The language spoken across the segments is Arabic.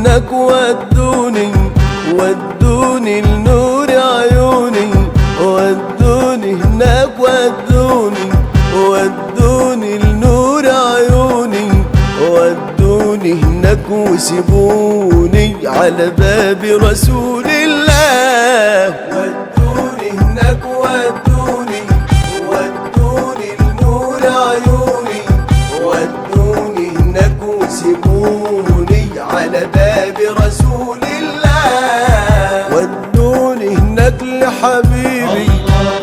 هناك ودوني ودوني لنور عيوني، ودوني هناك ودوني ودوني لنور عيوني، ودوني هناك وسيبوني على باب رسول الله. ودوني هناك ودوني ودوني لنور عيوني، ودوني هناك وسيبوني على باب رسول الله. ودوني هناك لحبيبي،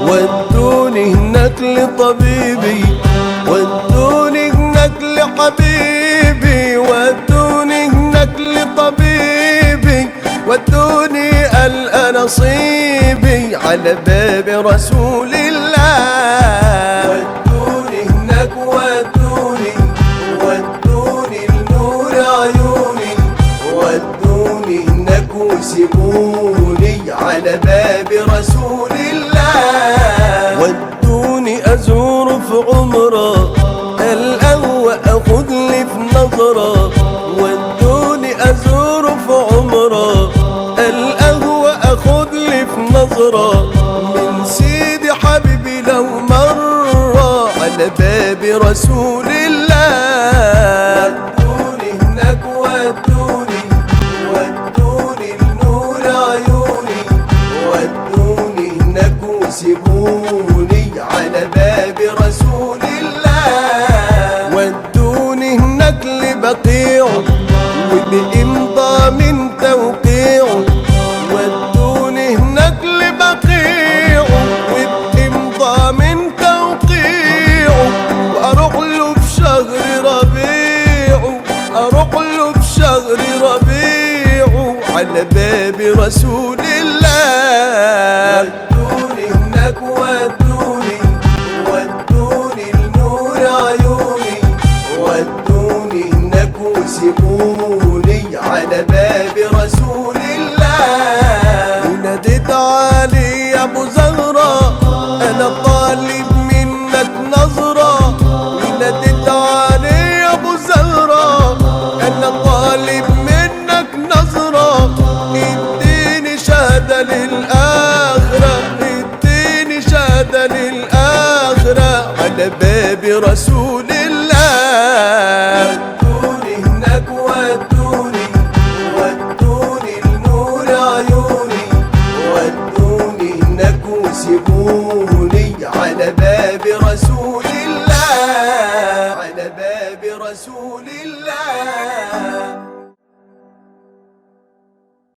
ودوني هناك لطبيبي، ودوني هناك لحبيبي، ودوني هناك لطبيبي، ودوني الأناشيد على باب رسول الله. ودوني هناك ودوني ودوني لنور عيوني، ودوني هناك وسيبوني على باب رسول الله. ودوني أزور في عمره الأول أخذ لي في نظرة، ودوني أزور في عمره الأهوى أخذ لي في نظرة، من سيدي حبيبي لو مرة على باب رسول الله. ودوني هناك ودوني ودوني لنور عيوني، ودوني هناك وسيبوني على باب رسول الله. ودوني هناك لبقيعه وبإمضى من توقيعه، ودوني هناك لبقيعه وبإمضى من توقيعه، وأروح له بشهر ربيعه، أروح له بشهر ربيعه على باب رسول الله. ودوني هناك ودوني ودوني لنور عيوني، ودوني هناك وسيبوني على باب رسول الله. وناديت علي يا ابو زهرة انا طالب منك نظرة، وناديت علي يا ابو زهرة انا طالب منك نظرة، اديني شهادة للآخرة، اديني شهادة للآخرة على باب رسول الله. ودوني هناك ودوني ودوني لنور عيوني، ودوني هناك وسيبوني على باب رسول الله، على باب رسول الله.